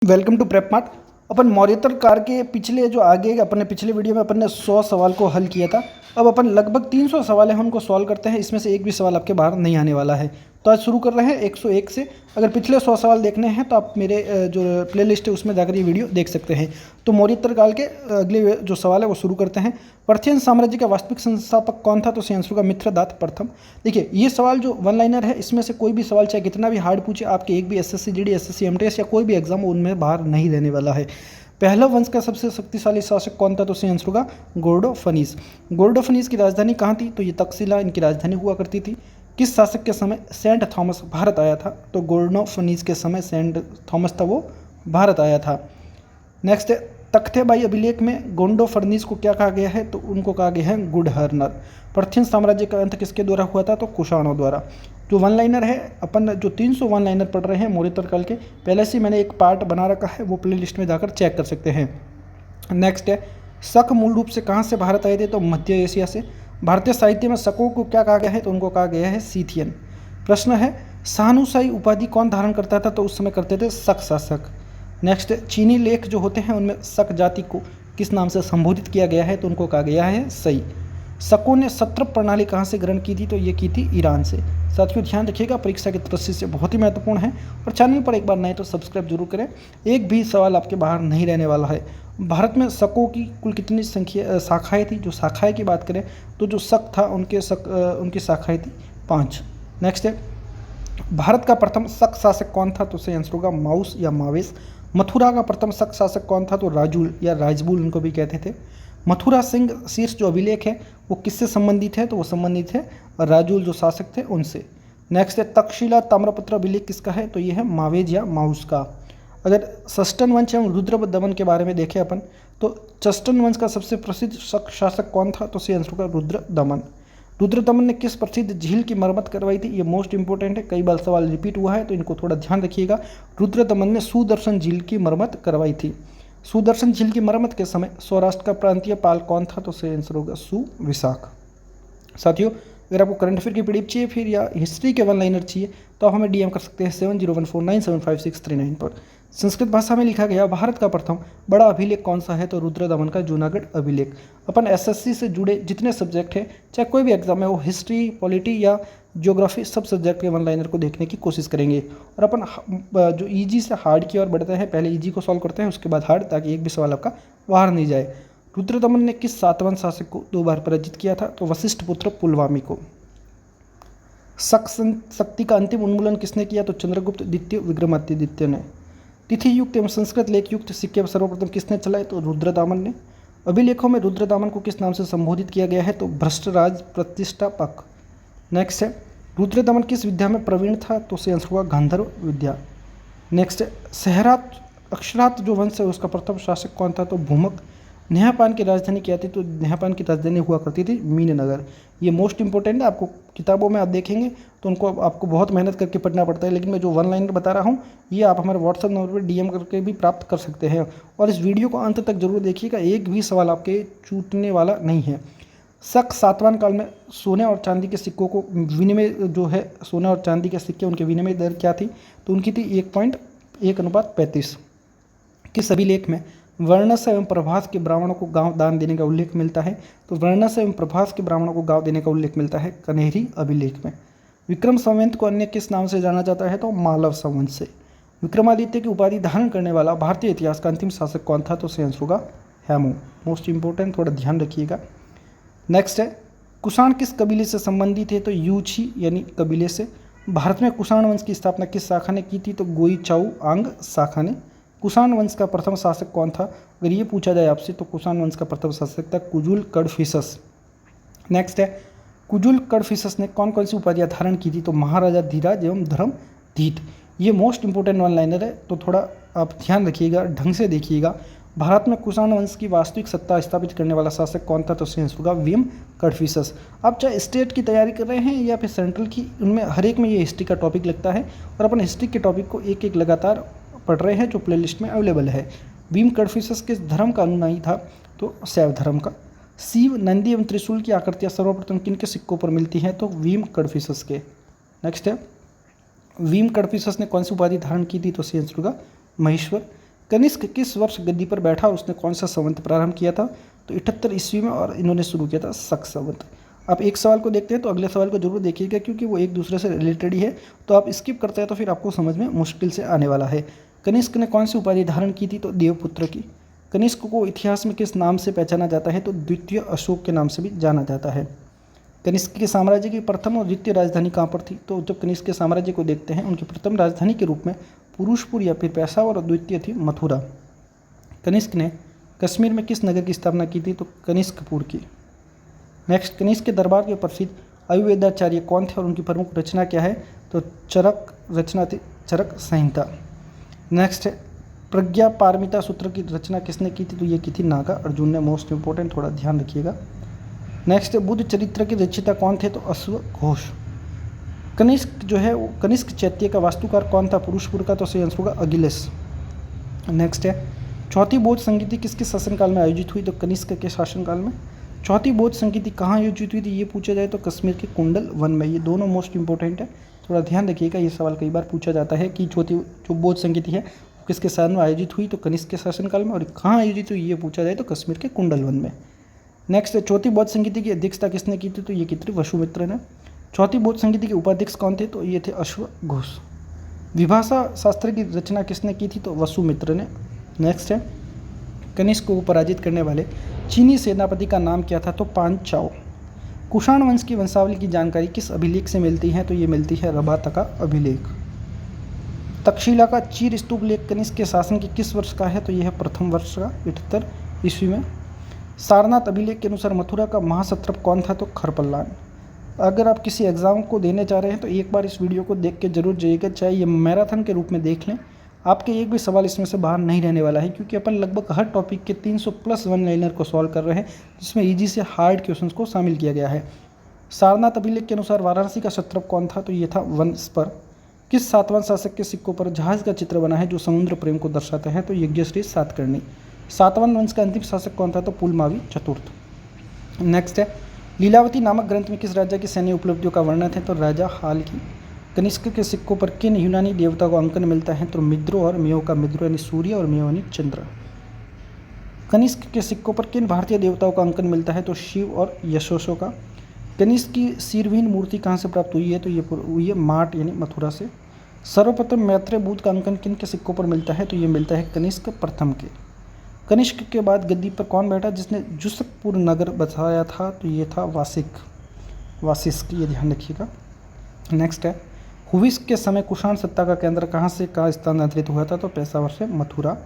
Welcome to prep mart. अपन मौर्योत्तर काल के पिछले जो आगे अपने पिछले वीडियो में अपन ने 100 सवाल को हल किया था। अब अपन लगभग 300 सवाल हैं उनको सॉल्व करते हैं। इसमें से एक भी सवाल आपके बाहर नहीं आने वाला है। तो आज शुरू कर रहे हैं 101 से। अगर पिछले 100 सवाल देखने हैं तो आप मेरे जो प्लेलिस्ट है उसमें जाकर ये वीडियो देख सकते हैं। तो मौर्योत्तर काल के अगले जो सवाल है वो शुरू करते हैं। पर्शियन साम्राज्य का वास्तविक संस्थापक कौन था? तो सही आंसर होगा मित्रदात प्रथम। देखिए ये सवाल जो वन लाइनर है, इसमें से कोई भी सवाल चाहे कितना भी हार्ड पूछे, आपके एक भी एसएससी जीडी, एसएससी एमटीएस या कोई भी एग्जाम हो उनमें बाहर नहीं रहने वाला है। पहला वंश का सबसे शक्तिशाली शासक कौन था? तो सही आंसर होगा गोर्डोफनीस। गोर्डोफनीस की राजधानी कहाँ थी? तो ये तक्षशिला इनकी राजधानी हुआ करती थी। किस शासक के समय सेंट थॉमस भारत आया था? तो गोर्डोफनीस के समय सेंट थॉमस था वो भारत आया था। नेक्स्ट है तख्तेबाई अभिलेख में गोंडोफर्नीस को क्या कहा गया है? तो उनको कहा गया है गुड हर्नर। पर्शियन साम्राज्य का अंत किसके द्वारा हुआ था? तो कुषाणों द्वारा। जो वन लाइनर है, अपन जो 300 वन लाइनर पढ़ रहे हैं मौर्योत्तर काल के, पहले से मैंने एक पार्ट बना रखा है, वो प्ले लिस्ट में जाकर चेक कर सकते हैं। नेक्स्ट है शक मूल रूप से कहाँ से भारत आए थे? तो मध्य एशिया से। भारतीय साहित्य में शकों को क्या कहा गया है? तो उनको कहा गया है सीथियन। प्रश्न है शाहनुशाही उपाधि कौन धारण करता था? तो उस समय करते थे शक शासक। नेक्स्ट चीनी लेख जो होते हैं उनमें शक जाति को किस नाम से संबोधित किया गया है? तो उनको कहा गया है सही। शकों ने सत्र प्रणाली कहाँ से ग्रहण की थी? तो ये की थी ईरान से। साथियों ध्यान रखिएगा, परीक्षा की दृष्टि से बहुत ही महत्वपूर्ण है और चैनल पर एक बार नए तो सब्सक्राइब जरूर करें। एक भी सवाल आपके बाहर नहीं रहने वाला है। भारत में शकों की कुल कितनी संख्या शाखाएँ थी? जो शाखाएँ की बात करें तो जो शक था उनकी शाखाएँ थी 5। नेक्स्ट है भारत का प्रथम शक शासक कौन था? तो सही आंसर होगा माउस या मावेश। मथुरा का प्रथम शक शासक कौन था? तो राजूल या राजबुल उनको भी कहते थे। मथुरा सिंह शीर्ष जो अभिलेख है वो किससे संबंधित है? तो वो संबंधित है राजूल जो शासक थे उनसे। नेक्स्ट है तक्षशिला ताम्रपत्र अभिलेख किसका है? तो ये है मावेज या माउस का। अगर सस्टन वंश एवं रुद्र दमन के बारे में देखें अपन, तो चस्टन वंश का सबसे प्रसिद्ध शक शासक कौन था? तो सही आंसर होगा रुद्र दमन। रुद्र दमन ने किस प्रसिद्ध झील की मरम्मत करवाई थी? ये मोस्ट इंपॉर्टेंट है, कई बार सवाल रिपीट हुआ है तो इनको थोड़ा ध्यान रखिएगा। रुद्र दमन ने सुदर्शन झील की मरम्मत करवाई थी। सुदर्शन झील की मरम्मत के समय सौराष्ट्र का प्रांतीय पाल कौन था? तो सही आंसर होगा सुविशाख। साथियों अगर आपको करंट अफेयर की पीडीएफ चाहिए फिर या हिस्ट्री के वन लाइनर चाहिए तो आप हमें डीएम कर सकते हैं 7014975639 पर। संस्कृत भाषा में लिखा गया भारत का प्रथम बड़ा अभिलेख कौन सा है? तो रुद्र दमन का जूनागढ़ अभिलेख। अपन एसएससी से जुड़े जितने सब्जेक्ट हैं, चाहे कोई भी एग्जाम है, वो हिस्ट्री, पॉलिटी या ज्योग्राफी, सब सब्जेक्ट के वन लाइनर को देखने की कोशिश करेंगे। और अपन जो ईजी से हार्ड की ओर बढ़ते हैं, पहले ईजी को सॉल्व करते हैं उसके बाद हार्ड, ताकि एक भी सवाल आपका बाहर नहीं जाए। रुद्रदमन ने किस सातवां शासक को 2 बार पराजित किया था? तो वशिष्ठ पुत्र पुलवामी को। शक्ति का अंतिम उन्मूलन किसने किया? तो चंद्रगुप्त द्वितीय विक्रमादित्य द्वितीय ने। तिथि युक्त एवं संस्कृत लेख युक्त सिक्के सर्वप्रथम किसने चलाए? तो रुद्रदामन ने। अभिलेखों में रुद्रदामन को किस नाम से संबोधित किया गया है? तो भ्रष्टराज प्रतिष्ठापक। नेक्स्ट है रुद्रदमन किस विद्या में प्रवीण था? तो सही आंसर हुआ गांधर्व विद्या। नेक्स्ट है सहरात अक्षरात जो वंश है उसका प्रथम शासक कौन था? तो भूमक। नेहापान की राजधानी क्या थी? तो नेहापान की राजधानी हुआ करती थी मीननगर। ये मोस्ट इंपॉर्टेंट है, आपको किताबों में आप देखेंगे तो उनको आपको बहुत मेहनत करके पढ़ना पड़ता है, लेकिन मैं जो वन लाइनर बता रहा हूँ ये आप हमारे व्हाट्सअप नंबर पर डीएम करके भी प्राप्त कर सकते हैं। और इस वीडियो को अंत तक जरूर देखिएगा, एक भी सवाल आपके छूटने वाला नहीं है। शक सातवां काल में सोने और चांदी के सिक्कों को विनिमय जो है, सोने और चांदी के सिक्के उनके विनिमय दर क्या थी? तो उनकी थी 1.1:35। किस अभिलेख में वर्णस एवं प्रभास के ब्राह्मणों को गांव दान देने का उल्लेख मिलता है? तो वर्णस एवं प्रभास के ब्राह्मणों को गांव देने का उल्लेख मिलता है कन्हेरी अभिलेख में। विक्रम संवत को अन्य किस नाम से जाना जाता है? तो मालव संवत से। विक्रमादित्य की उपाधि धारण करने वाला भारतीय इतिहास का अंतिम शासक कौन था? तो सही आंसर होगा हेमू। मोस्ट इंपॉर्टेंट, थोड़ा ध्यान रखिएगा। नेक्स्ट है कुषाण किस कबीले से संबंधित है? तो यूछी यानी कबीले से। भारत में कुषाण वंश की स्थापना किस शाखा ने की थी? तो गोई चाउ आंग शाखा ने। कुषाण वंश का प्रथम शासक कौन था? अगर ये पूछा जाए आपसे तो कुषाण वंश का प्रथम शासक था कुजुल कडफिसस। नेक्स्ट है कुजुल कडफिसस ने कौन कौन सी उपाधियां धारण की थी? तो महाराजा धीराज एवं धर्मधीत। ये मोस्ट इंपोर्टेंट वन लाइनर है, तो थोड़ा आप ध्यान रखिएगा, ढंग से देखिएगा। भारत में कुषाण वंश की वास्तविक सत्ता स्थापित करने वाला शासक कौन था? तो सही आंसर होगा विम कडफिसस। आप चाहे स्टेट की तैयारी कर रहे हैं या फिर सेंट्रल की, उनमें हर एक में ये हिस्ट्री का टॉपिक लगता है और अपन हिस्ट्री के टॉपिक को एक एक लगातार पढ़ रहे हैं जो प्लेलिस्ट में अवेलेबल है। भीम कडफिसस किस धर्म का अनुयायी था? तो शैव धर्म का। शिव, नंदी एवं त्रिशूल की आकृतियाँ सर्वप्रथम किनके सिक्कों पर मिलती हैं? तो भीम कडफिसस के। नेक्स्ट है भीम कडफिसस ने कौन सी उपाधि धारण की थी? तो सही आंसर होगा महेश्वर। कनिष्क किस वर्ष गद्दी पर बैठा और उसने कौन सा संवत प्रारंभ किया था? तो 78 ईस्वी में, और इन्होंने शुरू किया था शक संवत। आप एक सवाल को देखते हैं तो अगले सवाल को जरूर देखिएगा, क्योंकि वो एक दूसरे से रिलेटेड ही है। तो आप स्किप करते हैं तो फिर आपको समझ में मुश्किल से आने वाला है। कनिष्क ने कौन सी उपाधि धारण की थी? तो देवपुत्र की। कनिष्क को इतिहास में किस नाम से पहचाना जाता है? तो द्वितीय अशोक के नाम से भी जाना जाता है। कनिष्क के साम्राज्य की प्रथम और द्वितीय राजधानी कहाँ पर थी? तो जब कनिष्क के साम्राज्य को देखते हैं, उनकी प्रथम राजधानी के रूप में पुरुषपुर या फिर पेशावर, और द्वितीय थी मथुरा। कनिष्क ने कश्मीर में किस नगर की स्थापना की थी? तो कनिष्कपुर की। नेक्स्ट, कनिष्क के दरबार के प्रसिद्ध आयुर्वेदाचार्य कौन थे और उनकी प्रमुख रचना क्या है? तो चरक रचना थी चरक संहिता। नेक्स्ट है, प्रज्ञा पारमिता सूत्र की रचना किसने की थी? तो ये की थी नागा अर्जुन ने। मोस्ट इंपॉर्टेंट, थोड़ा ध्यान रखिएगा। नेक्स्ट, बुद्ध चरित्र के रचयिता कौन थे? तो अश्वघोष। कनिष्क जो है, कनिष्क चैत्य का वास्तुकार कौन था? पुरुषपुर का, तो सही आंसर होगा अगिलेस। नेक्स्ट है, चौथी बौद्ध संगीति किसके शासनकाल में आयोजित हुई? तो कनिष्क के शासनकाल में। चौथी बौद्ध संगीति कहाँ आयोजित हुई थी? ये पूछा जाए तो कश्मीर के कुंडल वन में। ये दोनों मोस्ट इंपॉर्टेंट है, थोड़ा ध्यान रखिएगा। ये सवाल कई बार पूछा जाता है कि चौथी जो बौद्ध संगीति है वो किसके शासन में आयोजित हुई? तो कनिष्क के शासनकाल में। और कहाँ आयोजित हुई ये पूछा जाए तो कश्मीर के कुंडल वन में। नेक्स्ट, चौथी बौद्ध संगीति की अध्यक्षता किसने की थी? तो ये की थी वसुमित्र ने। चौथी बौद्ध संगीति के उपाध्यक्ष कौन थे? तो ये थे अश्वघोष। विभाषा शास्त्र की रचना किसने की थी? तो वसुमित्र ने। नेक्स्ट है, कनिष्क को पराजित करने वाले चीनी सेनापति का नाम क्या था? तो पांचाओ। कुषाण वंश की वंशावली की जानकारी किस अभिलेख से मिलती है? तो ये मिलती है रबाता अभिलेख। तक्षशिला का चीर स्तूप लेख कनिष्क के शासन के किस वर्ष का है? तो यह है प्रथम वर्ष का, 78 ईस्वी में। सारनाथ अभिलेख के अनुसार मथुरा का महासत्रप कौन था? तो खरपल्लान। अगर आप किसी एग्जाम को देने जा रहे हैं तो एक बार इस वीडियो को देख के जरूर जाइएगा, चाहे ये मैराथन के रूप में देख लें। आपके एक भी सवाल इसमें से बाहर नहीं रहने वाला है, क्योंकि अपन लगभग हर टॉपिक के 300+ वन लाइनर को सॉल्व कर रहे हैं, जिसमें ईजी से हार्ड क्वेश्चंस को शामिल किया गया है। सारनाथ अभिलेख के अनुसार वाराणसी का सत्रप कौन था? तो ये था वंशपर। किस सातवां शासक के सिक्कों पर जहाज का चित्र बना है जो समुद्र प्रेम को दर्शाता है? तो यज्ञश्री सातकर्णी। सातवां वंश का अंतिम शासक कौन था? तो पुलमावी चतुर्थ। नेक्स्ट है, लीलावती नामक ग्रंथ में किस राजा की सैन्य उपलब्धियों का वर्णन है? तो राजा हाल की। कनिष्क के सिक्कों पर किन यूनानी देवता को अंकन मिलता है? तो मिद्रो और मेयो का। मिद्रो यानी सूर्य और मेयो यानी चंद्र। कनिष्क के सिक्कों पर किन भारतीय देवताओं का अंकन मिलता है? तो शिव और यशोशो का। कनिष्क की शीरविहीन मूर्ति कहाँ से प्राप्त हुई है? तो ये हुई है माट यानी मथुरा से। सर्वप्रथम मैत्रेय बुद्ध का अंकन किन के सिक्कों पर मिलता है? तो ये मिलता है कनिष्क प्रथम के। कनिष्क के बाद गद्दी पर कौन बैठा जिसने जुसकपुर नगर बसाया था? तो ये था वासिष्क। ये ध्यान रखिएगा। नेक्स्ट है, हुविस्क के समय कुषाण सत्ता का केंद्र कहाँ से कहाँ स्थानांतरित हुआ था? तो पेशावर से मथुरा।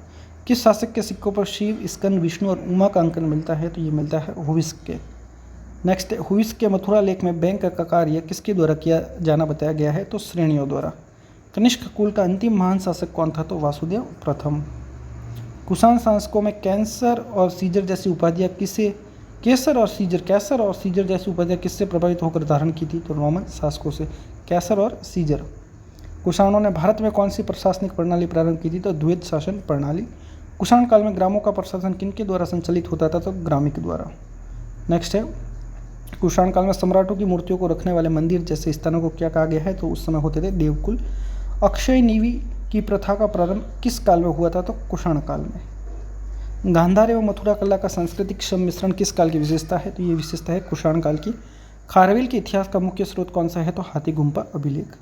किस शासक के सिक्कों पर शिव, स्कंद, विष्णु और उमा का अंकन मिलता है? तो ये मिलता है हुविस्क के। नेक्स्ट, हुविस्क के मथुरा लेख में बैंक का कार्य किसके द्वारा किया जाना बताया गया है? तो श्रेणियों द्वारा। कनिष्क कुल का अंतिम महान शासक कौन था? तो वासुदेव प्रथम। कुषाण शासकों में कैसर और सीजर जैसी उपाधियाँ कैसर और सीजर जैसी उपाधियाँ किससे प्रभावित होकर धारण की थी? तो रोमन शासकों से। कैसर और सीजर। कुषाणों ने भारत में कौन सी प्रशासनिक प्रणाली प्रारंभ की थी? तो द्वैध शासन प्रणाली। कुषाण काल में ग्रामों का प्रशासन किनके द्वारा संचालित होता था? तो ग्रामिक द्वारा। नेक्स्ट है, कुषाण काल में सम्राटों की मूर्तियों को रखने वाले मंदिर जैसे स्थानों को क्या कहा गया है? तो उस समय होते थे देवकुल। अक्षय निवि की प्रथा का प्रारंभ किस काल में हुआ था? तो कुषाण काल में। गांधार एवं मथुरा कला का सांस्कृतिक सम्मिश्रण किस काल की विशेषता है? तो ये विशेषता है कुषाण काल की। खारवेल के इतिहास का मुख्य स्रोत कौन सा है? तो हाथीगुम्पा अभिलेख।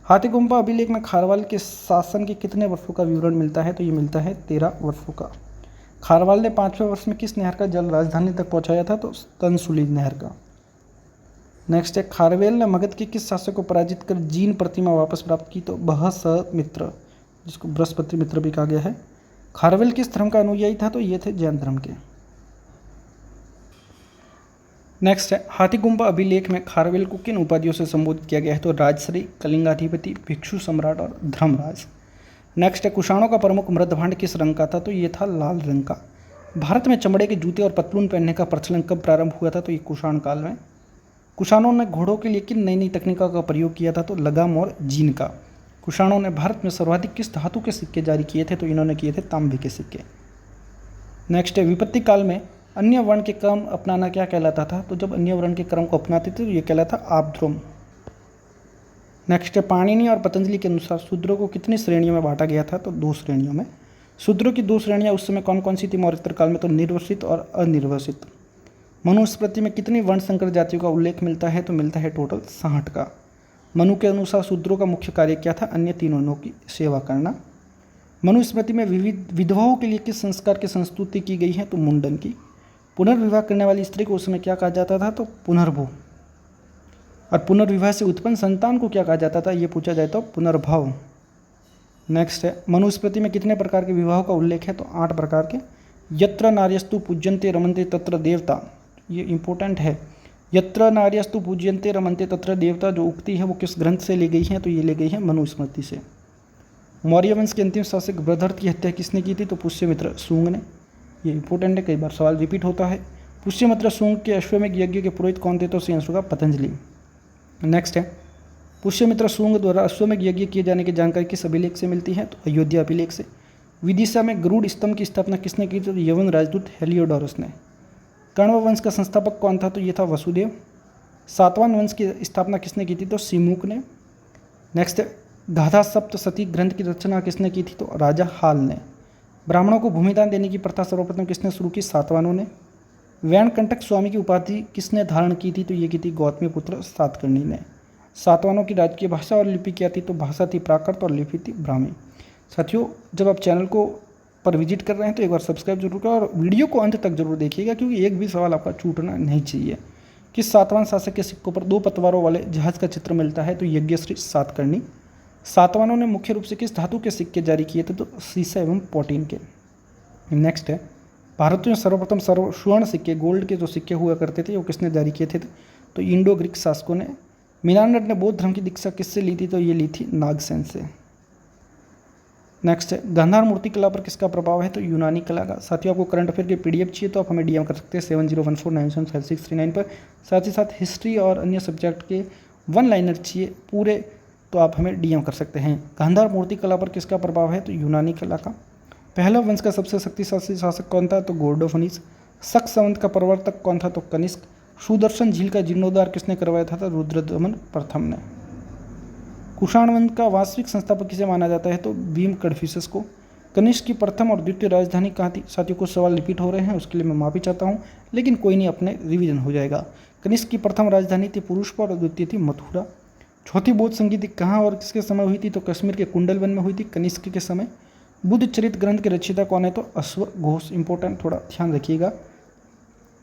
हाथीगुम्पा अभिलेख में खारवाल के शासन के कितने वर्षों का विवरण मिलता है? तो ये मिलता है 13 वर्षों का। खारवाल ने 5वें वर्ष में किस नहर का जल राजधानी तक पहुंचाया था? तो तनसुली नहर का। नेक्स्ट है, खारवेल ने मगध के किस शासक को पराजित कर जीन प्रतिमा वापस प्राप्त की? तो बृहस्पति, जिसको बृहस्पति मित्र भी कहा गया है। खारवेल किस धर्म का अनुयायी था? तो ये थे जैन धर्म के। नेक्स्ट है, हाथीगुम्पा अभिलेख में खारवेल को किन उपाधियों से संबोधित किया गया है? तो राजश्री, कलिंगाधिपति, भिक्षु सम्राट और धर्मराज। नेक्स्ट है, कुषाणों का प्रमुख मृदभांड किस रंग का था? तो ये था लाल रंग का। भारत में चमड़े के जूते और पतलून पहनने का प्रचलन कब प्रारंभ हुआ था? तो ये कुषाण काल में। कुषाणों ने घोड़ों के लिए किन नई नई तकनीकों का प्रयोग किया था? तो लगाम और जीन का। कुषाणों ने भारत में सर्वाधिक किस धातु के सिक्के जारी किए थे? तो इन्होंने किए थे तांबे के सिक्के। नेक्स्ट है, विपत्ति काल में अन्य वर्ण के क्रम अपनाना क्या कहलाता था? तो जब अन्य वर्ण के क्रम को अपनाते थे तो ये कहलाता आब्द्रोम। नेक्स्ट है, पाणिनि और पतंजलि के अनुसार शूद्रों को कितनी श्रेणियों में बांटा गया था? तो 2 श्रेणियों में। शूद्रों की दो श्रेणियाँ उस समय कौन कौन सी थी मौर्योत्तर काल में? तो निर्वसित और अनिर्वसित। मनुस्मृति में कितनी वर्ण संकर जातियों का उल्लेख मिलता है? तो मिलता है टोटल 60 का। मनु के अनुसार शूद्रों का मुख्य कार्य क्या था? अन्य तीनों की सेवा करना। मनुस्मृति में विविध विधवाओं के लिए किस संस्कार की संस्तुति की गई है? तो मुंडन की। पुनर्विवाह करने वाली स्त्री को उस समय क्या कहा जाता था? तो पुनर्भू। और पुनर्विवाह से उत्पन्न संतान को क्या कहा जाता था? ये पूछा जाए तो पुनर्भव। नेक्स्ट है, मनुस्मृति में कितने प्रकार के विवाहों का उल्लेख है? तो 8 प्रकार के। यत्र नार्यस्तु पूज्यन्ते रमन्ते तत्र देवता, ये इंपॉर्टेंट है। यत्र नार्यस्तु पूज्यन्ते रमन्ते तत्र देवता जो उक्ति है वो किस ग्रंथ से ली गई है? तो ये ली गई है मनुस्मृति से। मौर्य वंश के अंतिम शासक बृहदर्थ की हत्या किसने की थी? तो पुष्यमित्र शुंग ने। ये इंपॉर्टेंट है, कई बार सवाल रिपीट होता है। पुष्यमित्र शुंग के अश्वमेध यज्ञ के पुरोहित कौन थे? तो सही आंसर होगा पतंजलि। नेक्स्ट है, पुष्यमित्र शुंग द्वारा अश्वमेध यज्ञ किए जाने की जानकारी किस अभिलेख से मिलती है? तो अयोध्या अभिलेख से। विदिशा में गरुड़ स्तंभ की स्थापना किसने की? तो यवन राजदूत हेलियोडोरस ने। कण्व वंश का संस्थापक कौन था? तो ये था वसुदेव। सातवान वंश की स्थापना किसने की थी? तो सिमुक ने। नेक्स्ट है, गाथा सप्तशती ग्रंथ की रचना किसने की थी? तो राजा हाल ने। ब्राह्मणों को भूमिदान देने की प्रथा सर्वप्रथम किसने शुरू की? सातवानों ने। वैणकंटक स्वामी की उपाधि किसने धारण की थी? तो ये की थी गौतमी पुत्र सातकर्णी ने। सातवानों की राजकीय भाषा और लिपि क्या थी? तो भाषा थी प्राकृत और लिपि थी ब्राह्मी। साथियों, जब आप चैनल को पर विजिट कर रहे हैं तो एक बार सब्सक्राइब जरूर करें और वीडियो को अंत तक जरूर देखिएगा, क्योंकि एक भी सवाल आपका छूटना नहीं चाहिए। किस सातवान शासक के सिक्कों पर 2 पतवारों वाले जहाज का चित्र मिलता है? तो यज्ञश्री सातकर्णी। सातवानों ने मुख्य रूप से किस धातु के सिक्के जारी किए थे? तो सीसा एवं पोटीन के। नेक्स्ट है, भारत में सर्वप्रथम स्वर्ण सिक्के, गोल्ड के जो सिक्के हुआ करते थे वो किसने जारी किए थे? तो इंडो ग्रीक शासकों ने। मीनांडर ने बौद्ध धर्म की दीक्षा किससे ली थी? तो ये ली थी नागसेन से। नेक्स्ट है, गांधार मूर्ति कला पर किसका प्रभाव है? तो यूनानी कला का। साथियों, आपको करंट अफेयर के पीडीएफ चाहिए तो आप हमें डीएम कर सकते हैं 7014975639 पर। साथ ही साथ हिस्ट्री और अन्य सब्जेक्ट के 1 लाइनर चाहिए पूरे तो आप हमें डीएम कर सकते हैं। गांधार मूर्ति कला पर किसका प्रभाव है? तो यूनानी कला का। पहला वंश का सबसे शक्तिशाली शासक कौन था? तो गोर्डोफनीस। शक संवत का प्रवर्तक कौन था? तो कनिष्क। सुदर्शन झील का जीर्णोद्धार किसने करवाया था? तो रुद्रदमन प्रथम ने। कुषाण वंश का वास्तविक संस्थापक किसे माना जाता है? तो भीम कडफिसस को। कनिष्क की प्रथम और द्वितीय राजधानी कहाँ थी? साथियों, कुछ सवाल रिपीट हो रहे हैं, उसके लिए मैं माफी चाहता हूँ, लेकिन कोई नहीं, अपने रिवीजन हो जाएगा। कनिष्क की प्रथम राजधानी थी पुरुषपुर और द्वितीय थी मथुरा। चौथी बौद्ध संगीति कहाँ और किसके समय हुई थी? तो कश्मीर के कुंडलवन में हुई थी कनिष्क के समय। बुद्ध चरित ग्रंथ के रचयिता कौन है? तो अश्वर घोष। इंपॉर्टेंट, थोड़ा ध्यान रखिएगा।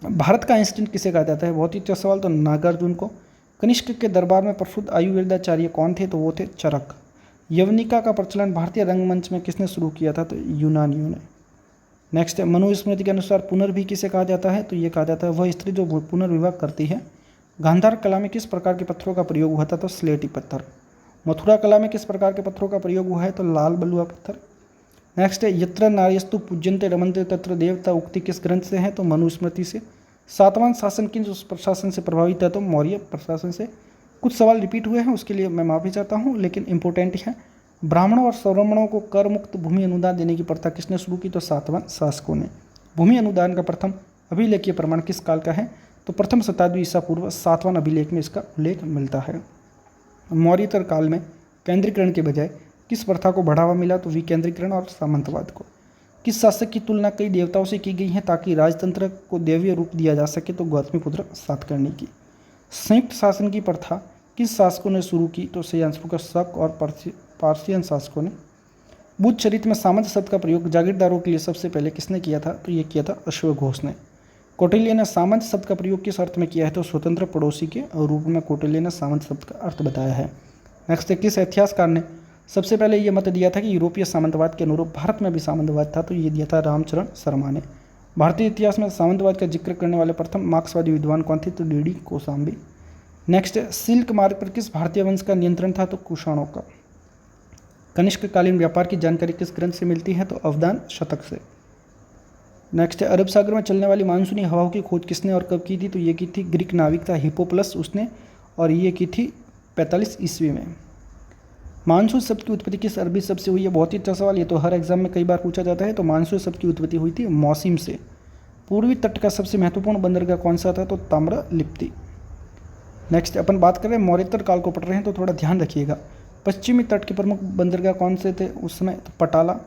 भारत का आइंस्टीन किसे कहा जाता है? बहुत ही अच्छा सवाल। तो नागार्जुन को। कनिष्क के दरबार में प्रसिद्ध आयुर्वेदाचार्य कौन थे? तो वो थे चरक। यवनिका का प्रचलन भारतीय रंगमंच में किसने शुरू किया था? तो यूनानियों ने। नेक्स्ट है, मनुस्मृति के अनुसार पुनर्भी किसे कहा जाता है? तो ये कहा जाता है वह स्त्री जो पुनर्विवाह करती है। गांधार कला में किस प्रकार के पत्थरों का प्रयोग हुआ था? तो स्लेटी पत्थर। मथुरा कला में किस प्रकार के पत्थरों का प्रयोग हुआ है? तो लाल बलुआ पत्थर। नेक्स्ट है, यत्र नार्यस्तु पूज्यन्ते रमन्ते तत्र देवता उक्ति किस ग्रंथ से है? तो मनुस्मृति से। सातवां शासन किन प्रशासन से प्रभावित है? तो मौर्य प्रशासन से। कुछ सवाल रिपीट हुए हैं, उसके लिए मैं माफ़ी चाहता हूँ, लेकिन इंपॉर्टेंट है। ब्राह्मणों और सवर्णों को कर मुक्त भूमि अनुदान देने की प्रथा किसने शुरू की? तो सातवां शासकों ने। भूमि अनुदान का प्रथम अभिलेखीय प्रमाण किस काल का है? तो प्रथम शताब्दी ईसा पूर्व 7वां अभिलेख में इसका उल्लेख मिलता है। मौर्योत्तर काल में केंद्रीकरण के बजाय किस प्रथा को बढ़ावा मिला? तो विकेंद्रीकरण और सामंतवाद को। किस शासक की तुलना कई देवताओं से की गई है ताकि राजतंत्र को दैवीय रूप दिया जा सके? तो गौतमीपुत्र सातकर्णी की। संयुक्त शासन की प्रथा किस शासकों ने शुरू की? तो सही आंसर का शक और पार्सियन शासकों ने। बुद्ध चरित्र में सामंत शब्द का प्रयोग जागीरदारों के लिए सबसे पहले किसने किया था? तो ये किया था अश्वघोष ने। कौटिल्य ने सामंत शब्द का प्रयोग किस अर्थ में किया है? तो स्वतंत्र पड़ोसी के रूप में कौटिल्य ने सामंत शब्द का अर्थ बताया है। नेक्स्ट है, किस इतिहासकार ने सबसे पहले ये मत दिया था कि यूरोपीय सामंतवाद के अनुरूप भारत में भी सामंतवाद था? तो ये दिया था रामचरण शर्मा ने। भारतीय इतिहास में सामंतवाद का जिक्र करने वाले प्रथम मार्क्सवादी विद्वान कौन थे? तो डी.डी. कोशाम्बी। नेक्स्ट है, सिल्क मार्ग पर किस भारतीय वंश का नियंत्रण था? तो कुषाणों का। कनिष्क कालीन व्यापार की जानकारी किस ग्रंथ से मिलती है? तो अवदान शतक से। नेक्स्ट है, अरब सागर में चलने वाली मानसूनी हवाओं की खोज किसने और कब की थी? तो ये की थी ग्रीक नाविक था हिप्पोप्लस उसने, और ये की थी 45 ईस्वी में। मानसून शब्द की उत्पत्ति किस अरबी शब्द से हुई है? बहुत ही अच्छा सवाल, ये तो हर एग्जाम में कई बार पूछा जाता है। तो मानसून शब्द की उत्पत्ति हुई थी मौसिम से। पूर्वी तट का सबसे महत्वपूर्ण बंदरगाह कौन सा था? तो ताम्रलिप्ति। नेक्स्ट अपन बात कर रहे हैं मौर्योत्तर काल को पढ़ रहे हैं तो थोड़ा ध्यान रखिएगा। पश्चिमी तट के प्रमुख बंदरगाह कौन से थे उस समय? तो पटाला।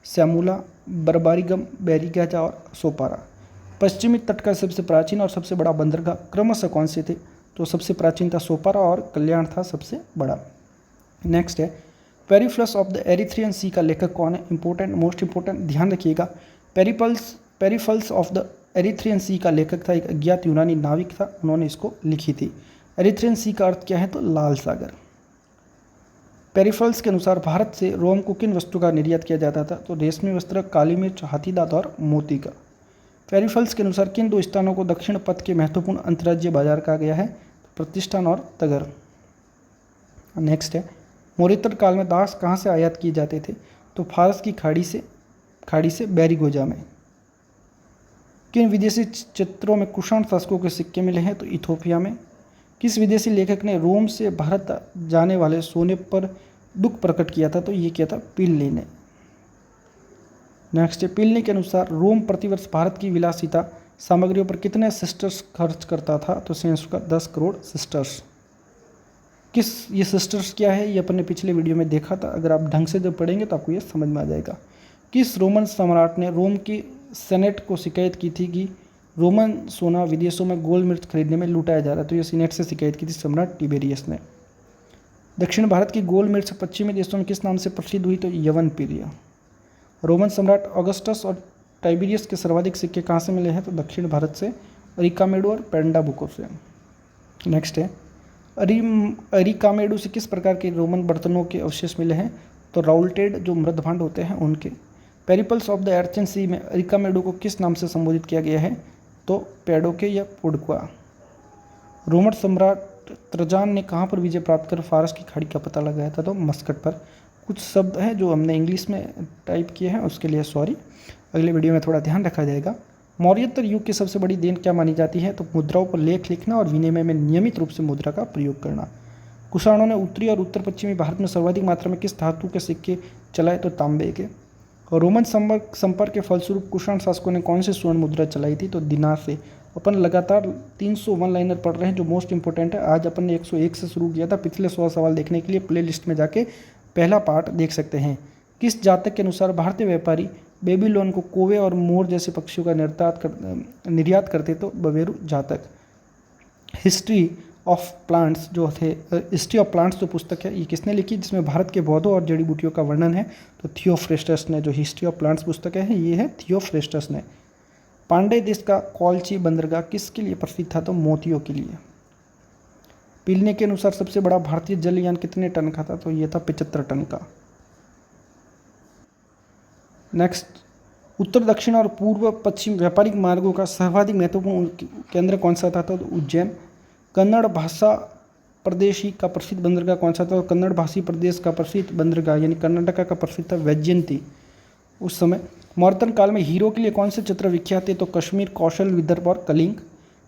सैमुला, बर्बारिगम, बैरिगाजा और सोपारा। पश्चिमी तट का सबसे प्राचीन और सबसे बड़ा बंदरगाह क्रमशः कौन से थे? तो सबसे प्राचीन था सोपारा और कल्याण था सबसे बड़ा। नेक्स्ट है पेरिप्लस ऑफ द एरिथ्रियन सी का लेखक कौन है? इंपॉर्टेंट, मोस्ट इंपॉर्टेंट, ध्यान रखिएगा। पेरिप्लस ऑफ द एरिथ्रियन सी का लेखक था एक अज्ञात यूनानी नाविक था, उन्होंने इसको लिखी थी। एरिथ्रियन सी का अर्थ क्या है? तो लाल सागर। पेरिप्लस के अनुसार भारत से रोम को किन वस्तु का निर्यात किया जाता था? तो रेशमी वस्त्र, काली मिर्च, हाथी दांत और मोती का। पेरिप्लस के अनुसार किन दो स्थानों को दक्षिण पथ के महत्वपूर्ण अंतर्राज्यीय बाजार कहा गया है? प्रतिष्ठान और तगर। नेक्स्ट है मौर्योत्तर काल में दास कहाँ से आयात किए जाते थे? तो फारस की खाड़ी से बैरिगोजा में। किन विदेशी चित्रों में कुषाण शासकों के सिक्के मिले हैं? तो इथोपिया में। किस विदेशी लेखक ने रोम से भारत जाने वाले सोने पर दुख प्रकट किया था? तो ये किया था प्लिनी ने। नेक्स्ट है प्लिनी के अनुसार रोम प्रतिवर्ष भारत की विलासिता सामग्रियों पर कितने सिस्टर्स खर्च करता था? तो सेंस का 10 करोड़ सिस्टर्स। ये सिस्टर्स क्या है ये अपन ने पिछले वीडियो में देखा था, अगर आप ढंग से जब पढ़ेंगे तो आपको ये समझ में आ जाएगा। किस रोमन सम्राट ने रोम की सेनेट को शिकायत की थी कि रोमन सोना विदेशों में गोल मिर्च खरीदने में लुटाया जा रहा है? तो ये सीनेट से शिकायत की थी सम्राट टिबेरियस ने। दक्षिण भारत की गोल मिर्च पश्चिमी देशों में किस नाम से प्रसिद्ध हुई? तो यवनप्रिय। रोमन सम्राट ऑगस्टस और टाइबेरियस के सर्वाधिक सिक्के कहाँ से मिले हैं? तो दक्षिण भारत से, अरिकामेडू और पेंडाबुको से। नेक्स्ट है अरिकामेडू से किस प्रकार के रोमन बर्तनों के अवशेष मिले हैं? तो राउल्टेड जो मृदभांड होते हैं उनके। पेरिप्लस ऑफ द एरिथ्रियन सी में अरिकामेडू को किस नाम से संबोधित किया गया है? तो पैडोके या पुडक्वा। रोमन सम्राट त्रजान ने कहाँ पर विजय प्राप्त कर फारस की खाड़ी का पता लगाया था? तो मस्कट पर। कुछ शब्द हैं जो हमने इंग्लिश में टाइप किए हैं, उसके लिए सॉरी, अगले वीडियो में थोड़ा ध्यान रखा जाएगा। मौर्योत्तर युग की सबसे बड़ी देन क्या मानी जाती है? तो मुद्राओं पर लेख लिखना और विनिमय में नियमित रूप से मुद्रा का प्रयोग करना। कुषाणों ने उत्तरी और उत्तर पश्चिमी भारत में सर्वाधिक मात्रा में किस धातु के सिक्के चलाए? तो तांबे के। रोमन संपर्क के फलस्वरूप कुषाण शासकों ने कौन सी स्वर्ण मुद्रा चलाई थी? तो दिनार से। अपन लगातार 300 वन लाइनर पढ़ रहे हैं जो मोस्ट इंपॉर्टेंट है। आज अपन ने 101 से शुरू किया था। पिछले 100 सवाल देखने के लिए प्ले लिस्ट में जाके पहला पार्ट देख सकते हैं। किस जातक के अनुसार भारतीय व्यापारी बेबीलोन को कोवे और मोर जैसे पक्षियों का निर्यात करते? तो बवेरू जातक। हिस्ट्री ऑफ प्लांट्स जो पुस्तक है ये किसने लिखी? जिसमें भारत के पौधों और जड़ी बूटियों का वर्णन है? तो थियोफ्रेस्टस ने। जो हिस्ट्री ऑफ प्लांट्स पुस्तक है ये है थियोफ्रेस्टस ने। पांडे देश का कोल्ची बंदरगाह किसके लिए प्रसिद्ध था? तो मोतियों के लिए। प्लिनी के अनुसार सबसे बड़ा भारतीय जलयान कितने टन का था? तो ये था 75 टन का। नेक्स्ट उत्तर दक्षिण और पूर्व पश्चिम व्यापारिक मार्गों का सर्वाधिक महत्वपूर्ण केंद्र कौन सा था? तो उज्जैन। कन्नड़ भाषा प्रदेशी का प्रसिद्ध बंदरगाह कौन सा था? तो कन्नड़ भाषी प्रदेश का प्रसिद्ध बंदरगाह यानी कर्नाटक का प्रसिद्ध था वैजयंती उस समय। मौर्यन काल में हीरो के लिए कौन से चित्र विख्यात थे? तो कश्मीर, कौशल, विदर्भ और कलिंग।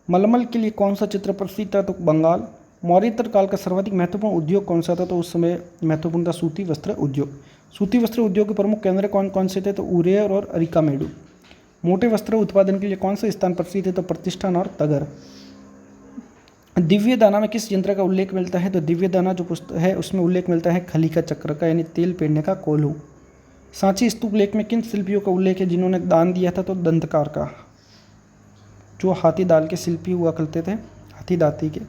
मलमल के लिए कौन सा चित्र प्रसिद्ध था? तो बंगाल। मौर्योत्तर काल का सर्वाधिक महत्वपूर्ण उद्योग कौन सा था? तो उस समय महत्वपूर्ण था सूती वस्त्र उद्योग। सूती वस्त्र उद्योग के प्रमुख केंद्र कौन कौन से थे? तो उरेर और अरिकामेडू। मोटे वस्त्र उत्पादन के लिए कौन सा स्थान प्रसिद्ध है? तो प्रतिष्ठान और तगर। दिव्य दाना में किस यंत्र का उल्लेख मिलता है? तो दिव्य दाना जो पुस्तक है उसमें उल्लेख मिलता है खली का चक्र का यानी तेल पेड़ने का कोल्हू। सांची स्तूप लेख में किन शिल्पियों का उल्लेख है जिन्होंने दान दिया था? तो दंतकार का, जो हाथी दाल के शिल्पी हुआ करते थे, हाथी दांती के।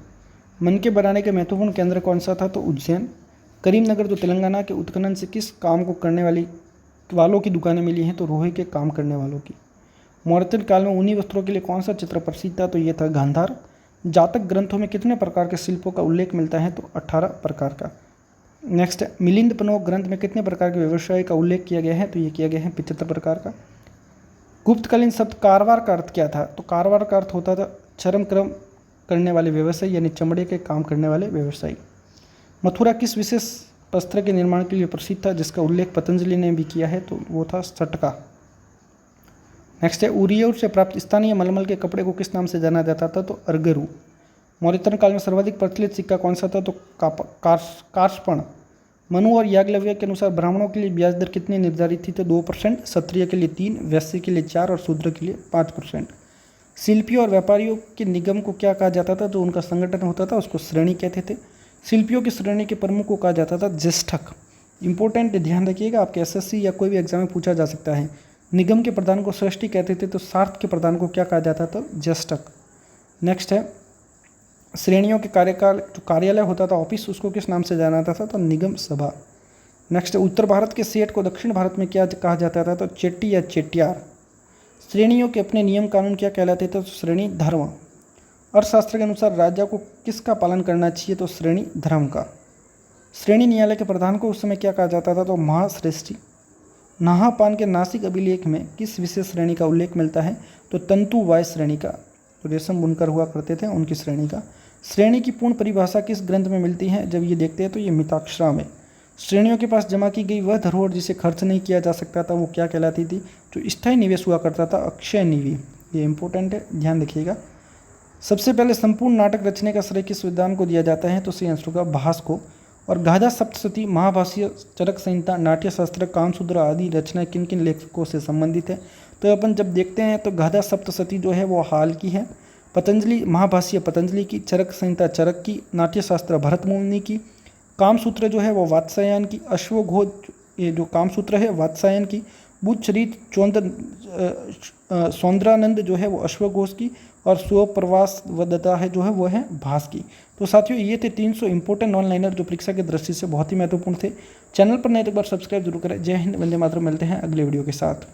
मन के बनाने के महत्वपूर्ण केंद्र कौन सा था? तो उज्जैन। करीमनगर जो तेलंगाना के उत्खनन से किस काम को करने वालों की दुकानें मिली हैं? तो रोहे के काम करने वालों की। मौर्यन काल में ऊनी वस्त्रों के लिए कौन सा चित्र प्रसिद्ध था? तो ये था गांधार। जातक ग्रंथों में कितने प्रकार के शिल्पों का उल्लेख मिलता है? तो 18 प्रकार का। नेक्स्ट मिलिंद पनोह ग्रंथ में कितने प्रकार के व्यवसाय का उल्लेख किया गया है? तो ये किया गया है 75 प्रकार का। गुप्तकालीन शब्द कारवार का अर्थ क्या था? तो कारवार का अर्थ होता था चरम क्रम करने वाले व्यवसायी यानी चमड़े के काम करने वाले व्यवसायी। मथुरा किस विशेष वस्त्र के निर्माण के लिए प्रसिद्ध था जिसका उल्लेख पतंजलि ने भी किया है? तो वो था सटका। नेक्स्ट है उरियर से प्राप्त स्थानीय मलमल के कपड़े को किस नाम से जाना जाता था? तो अर्गरू। मौर्यन काल में सर्वाधिक प्रचलित सिक्का कौन सा था? तो कार्षपण। मनु और याज्ञवल्क्य के अनुसार ब्राह्मणों के लिए ब्याज दर कितनी निर्धारित थी? तो 2%, क्षत्रिय के लिए 3%, वैश्य के लिए 4% और शूद्र के लिए 5%। शिल्पियों और व्यापारियों के निगम को क्या कहा जाता था? जो उनका संगठन होता था उसको श्रेणी कहते थे। शिल्पियों की श्रेणी के प्रमुख को कहा जाता था ज्येष्ठक। इंपॉर्टेंट ध्यान रखिएगा, आपके एसएससी या कोई भी एग्जाम में पूछा जा सकता है। निगम के प्रधान को सृष्टि कहते थे, तो सार्थ के प्रधान को क्या कहा जाता था? जस्टक। नेक्स्ट है श्रेणियों के कार्यकाल, जो कार्यालय होता था ऑफिस, उसको किस नाम से जाना जाता था? तो निगम सभा। नेक्स्ट है उत्तर भारत के सेठ को दक्षिण भारत में क्या कहा जाता था? तो चेट्टी या चेट्टियार। श्रेणियों के अपने नियम कानून क्या कहलाते थे? तो श्रेणी धर्म। अर्थशास्त्र के अनुसार राजा को किसका पालन करना चाहिए? तो श्रेणी धर्म का। श्रेणी न्यायालय के प्रधान को उस समय क्या कहा जाता था? तो महाश्रेष्ठी। नाहापान के नासिक अभिलेख में किस विशेष श्रेणी का उल्लेख मिलता है? तो तंतु वाय श्रेणी का, तो रेशम बुनकर हुआ करते थे उनकी श्रेणी का। श्रेणी की पूर्ण परिभाषा किस ग्रंथ में मिलती है? जब ये देखते हैं तो ये मिताक्षरा में। श्रेणियों के पास जमा की गई वह धरोहर जिसे खर्च नहीं किया जा सकता था, वो क्या कहलाती थी? जो स्थायी निवेश हुआ करता था, अक्षय निधि। ये इंपॉर्टेंट है, ध्यान रखिएगा। सबसे पहले संपूर्ण नाटक रचने का श्रेय किस विद्वान को दिया जाता है? तो सही आंसर होगा भास को। और गाधा सप्तशती, महाभाष्य, चरक संहिता, नाट्यशास्त्र, कामसूत्र आदि रचनाएं किन किन लेखकों से संबंधित है? तो अपन जब देखते हैं तो गाधा सप्तशती जो है वो हाल की है। पतंजलि महाभाष्य पतंजलि की, चरक संहिता चरक की, नाट्यशास्त्र भरत मुनि की, कामसूत्र जो है वो वात्स्यायन की, अश्वघोष ये जो कामसूत्र है वात्स्यायन की, बुद्धचरित सौंदरानंद जो है वो अश्वघोष की, और स्वप्रवास वदता है जो है वो है भास की। तो साथियों ये थे 300 इंपॉर्टेंट ऑनलाइनर जो परीक्षा की दृष्टि से बहुत ही महत्वपूर्ण थे। चैनल पर नए तो एक बार सब्सक्राइब जरूर करें। जय हिंद, वंदे मातरम। मिलते हैं अगले वीडियो के साथ।